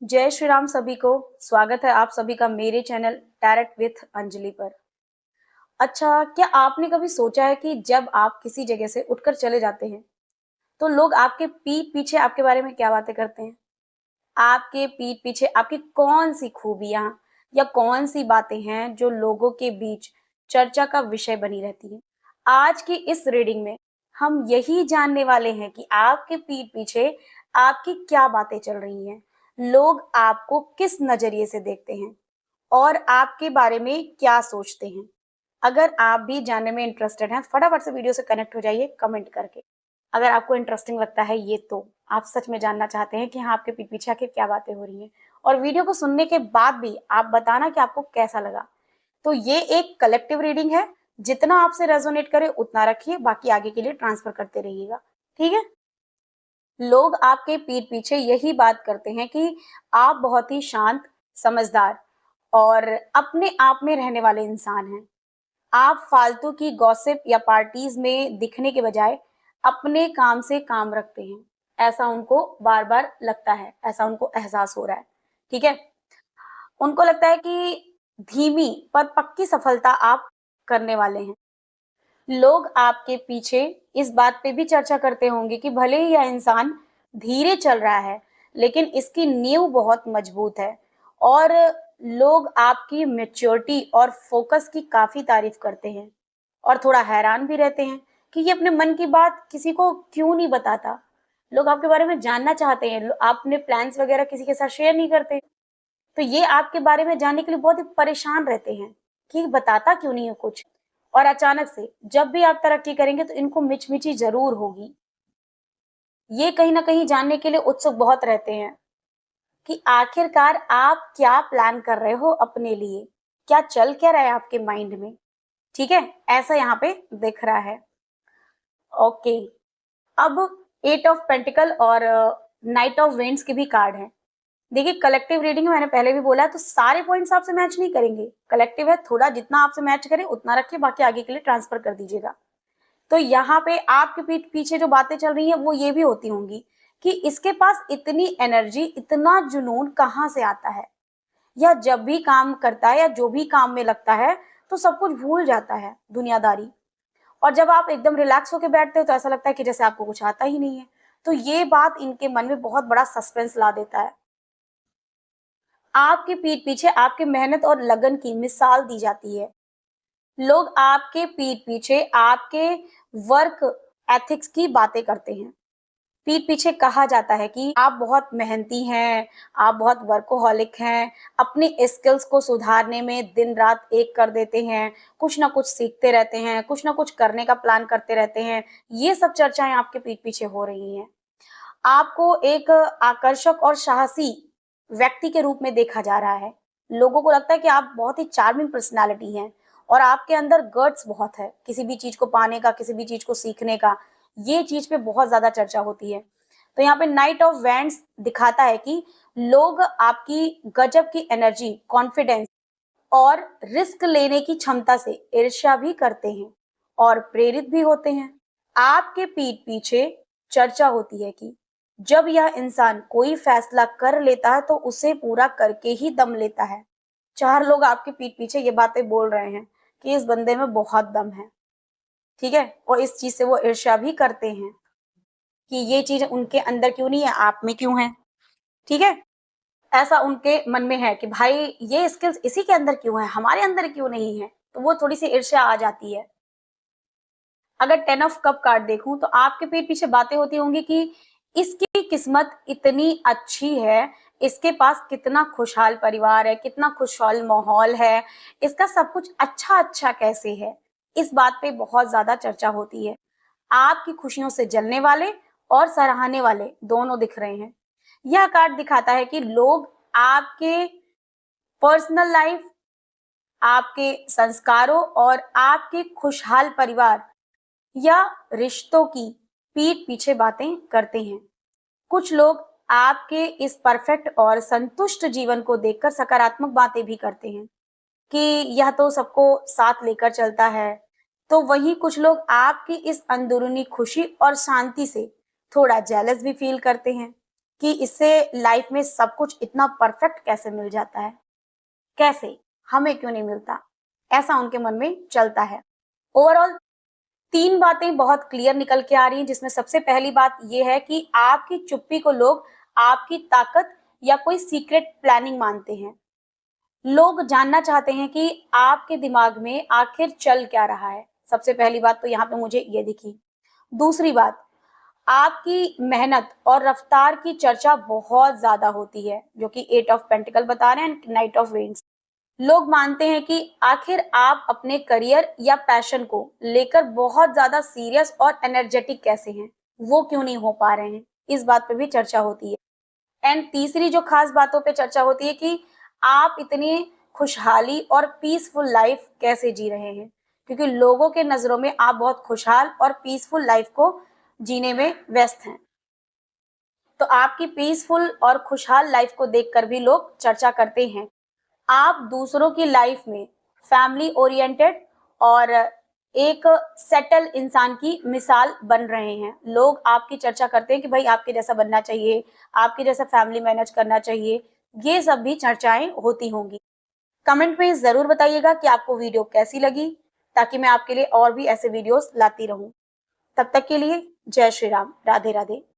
जय श्री राम सभी को। स्वागत है आप सभी का मेरे चैनल टैरेट विथ अंजलि पर। अच्छा, क्या आपने कभी सोचा है कि जब आप किसी जगह से उठकर चले जाते हैं तो लोग आपके पीठ पीछे आपके बारे में क्या बातें करते हैं? आपके पीठ पीछे आपकी कौन सी खूबियां या कौन सी बातें हैं जो लोगों के बीच चर्चा का विषय बनी रहती है? आज की इस रीडिंग में हम यही जानने वाले हैं कि आपके पीठ पीछे आपकी क्या बातें चल रही हैं, लोग आपको किस नजरिए से देखते हैं और आपके बारे में क्या सोचते हैं। अगर आप भी जानने में इंटरेस्टेड हैं, फटाफट से वीडियो से कनेक्ट हो जाइए कमेंट करके। अगर आपको इंटरेस्टिंग लगता है ये, तो आप सच में जानना चाहते हैं कि हाँ, आपके पीछे आखिर क्या बातें हो रही हैं, और वीडियो को सुनने के बाद भी आप बताना कि आपको कैसा लगा। तो ये एक कलेक्टिव रीडिंग है, जितना आपसे रेजोनेट करे उतना रखिए, बाकी आगे के लिए ट्रांसफर करते रहिएगा। ठीक है। लोग आपके पीठ पीछे यही बात करते हैं कि आप बहुत ही शांत, समझदार और अपने आप में रहने वाले इंसान हैं। आप फालतू की गॉसिप या पार्टीज में दिखने के बजाय अपने काम से काम रखते हैं, ऐसा उनको बार बार लगता है, ऐसा उनको एहसास हो रहा है। ठीक है। उनको लगता है कि धीमी पर पक्की सफलता आप करने वाले हैं। लोग आपके पीछे इस बात पे भी चर्चा करते होंगे कि भले ही यह इंसान धीरे चल रहा है, लेकिन इसकी नींव बहुत मजबूत है। और लोग आपकी मैच्योरिटी और फोकस की काफी तारीफ करते हैं और थोड़ा हैरान भी रहते हैं कि ये अपने मन की बात किसी को क्यों नहीं बताता। लोग आपके बारे में जानना चाहते हैं, आप अपने प्लान्स वगैरह किसी के साथ शेयर नहीं करते, तो ये आपके बारे में जानने के लिए बहुत ही परेशान रहते हैं कि बताता क्यों नहीं है कुछ। और अचानक से जब भी आप तरक्की करेंगे तो इनको मिचमिची जरूर होगी। ये कहीं ना कहीं जानने के लिए उत्सुक बहुत रहते हैं कि आखिरकार आप क्या प्लान कर रहे हो अपने लिए, क्या चल क्या रहा है आपके माइंड में। ठीक है, ऐसा यहाँ पे दिख रहा है। ओके। अब एट ऑफ पेंटिकल और नाइट ऑफ वेंट्स के भी कार्ड हैं। देखिए, कलेक्टिव रीडिंग में मैंने पहले भी बोला है, तो सारे पॉइंट्स आपसे मैच नहीं करेंगे। कलेक्टिव है, थोड़ा जितना आपसे मैच करे उतना रखिए, बाकी आगे के लिए ट्रांसफर कर दीजिएगा। तो यहाँ पे आपके पीठ पीछे जो बातें चल रही हैं वो ये भी होती होंगी कि इसके पास इतनी एनर्जी, इतना जुनून कहाँ से आता है, या जब भी काम करता है या जो भी काम में लगता है तो सब कुछ भूल जाता है दुनियादारी। और जब आप एकदम रिलैक्स होकर बैठते हो तो ऐसा लगता है कि जैसे आपको कुछ आता ही नहीं है। तो ये बात इनके मन में बहुत बड़ा सस्पेंस ला देता है। आपके पीठ पीछे आपकी मेहनत और लगन की मिसाल दी जाती है। लोग आपके पीठ पीछे आपके वर्क एथिक्स की बातें करते हैं। पीठ पीछे कहा जाता है कि आप बहुत मेहनती हैं, आप बहुत वर्कोहॉलिक हैं, अपनी स्किल्स को सुधारने में दिन रात एक कर देते हैं, कुछ ना कुछ सीखते रहते हैं, कुछ ना कुछ करने का प्लान करते रहते हैं। ये सब चर्चाएं आपके पीठ पीछे हो रही हैं। आपको एक आकर्षक और साहसी व्यक्ति के रूप में देखा जा रहा है। लोगों को लगता है कि आप बहुत ही चार्मिंग पर्सनैलिटी हैं और आपके अंदर गट्स बहुत है, किसी भी चीज को पाने का, किसी भी चीज को सीखने का। ये चीज पे बहुत ज्यादा चर्चा होती है। तो यहाँ पे नाइट ऑफ वैंड्स दिखाता है कि लोग आपकी गजब की एनर्जी, कॉन्फिडेंस और रिस्क लेने की क्षमता से ईर्ष्या भी करते हैं और प्रेरित भी होते हैं। आपके पीठ पीछे चर्चा होती है कि जब यह इंसान कोई फैसला कर लेता है तो उसे पूरा करके ही दम लेता है। चार लोग आपके पीठ पीछे ये बातें बोल रहे हैं कि इस बंदे में बहुत दम है। ठीक है। और इस चीज से वो ईर्ष्या भी करते हैं कि ये चीज उनके अंदर क्यों नहीं है, आप में क्यों है। ठीक है। ऐसा उनके मन में है कि भाई ये स्किल्स इसी के अंदर क्यों है, हमारे अंदर क्यों नहीं है, तो वो थोड़ी सी ईर्ष्या आ जाती है। अगर 10 ऑफ कप कार्ड देखूं तो आपके पीठ पीछे बातें होती होंगी कि इसकी किस्मत इतनी अच्छी है, इसके पास कितना खुशहाल परिवार है, कितना खुशहाल माहौल है, इसका सब कुछ अच्छा अच्छा कैसे है। इस बात पे बहुत ज्यादा चर्चा होती है। आपकी खुशियों से जलने वाले और सराहने वाले दोनों दिख रहे हैं। यह कार्ड दिखाता है कि लोग आपके पर्सनल लाइफ, आपके संस्कारों और आपके खुशहाल परिवार या रिश्तों की पीठ पीछे बातें करते हैं। कुछ लोग आपके इस परफेक्ट और संतुष्ट जीवन को देखकर सकारात्मक बातें भी करते हैं कि यह तो सबको साथ लेकर चलता है। तो वहीं कुछ लोग आपकी इस अंदरूनी खुशी और शांति से थोड़ा जेलस भी फील करते हैं। कि इससे लाइफ में सब कुछ इतना परफेक्ट कैसे मिल जाता है? कैसे? हमें क्यों नहीं मिलता? ऐसा उनके मन में चलता है। ओवरऑल 3 बातें बहुत क्लियर निकल के आ रही हैं, जिसमें सबसे पहली बात ये है कि आपकी चुप्पी को लोग आपकी ताकत या कोई सीक्रेट प्लानिंग मानते हैं। लोग जानना चाहते हैं कि आपके दिमाग में आखिर चल क्या रहा है। सबसे पहली बात तो यहाँ पे मुझे ये दिखी। दूसरी बात, आपकी मेहनत और रफ्तार की चर्चा बहुत ज़्यादा होती है, जो कि 8 ऑफ पेंटिकल बता रहे हैं, नाइट ऑफ वेंस। लोग मानते हैं कि आखिर आप अपने करियर या पैशन को लेकर बहुत ज़्यादा सीरियस और एनर्जेटिक कैसे हैं? वो क्यों नहीं हो पा रहे हैं? इस बात पे भी चर्चा होती है। एंड तीसरी जो खास बातों पे चर्चा होती है कि आप इतनी खुशहाली और पीसफुल लाइफ कैसे जी रहे हैं? क्योंकि लोगों के नज़रों में आप बहुत खुशहाल और पीसफुल लाइफ को जीने में व्यस्त हैं। तो आपकी पीसफुल और खुशहाल लाइफ को देखकर भी लोग चर्चा करते हैं। आप दूसरों की लाइफ में फैमिली ओरिएंटेड और एक सेटल इंसान की मिसाल बन रहे हैं। लोग आपकी चर्चा करते हैं कि भाई आपके जैसा बनना चाहिए, आपके जैसा फैमिली मैनेज करना चाहिए। ये सब भी चर्चाएँ होती होंगी। कमेंट में ज़रूर बताइएगा कि आपको वीडियो कैसी लगी, ताकि मैं आपके लिए और भी ऐसे वीडियोज़ लाती रहूँ। तब तक के लिए जय श्री राम, राधे राधे।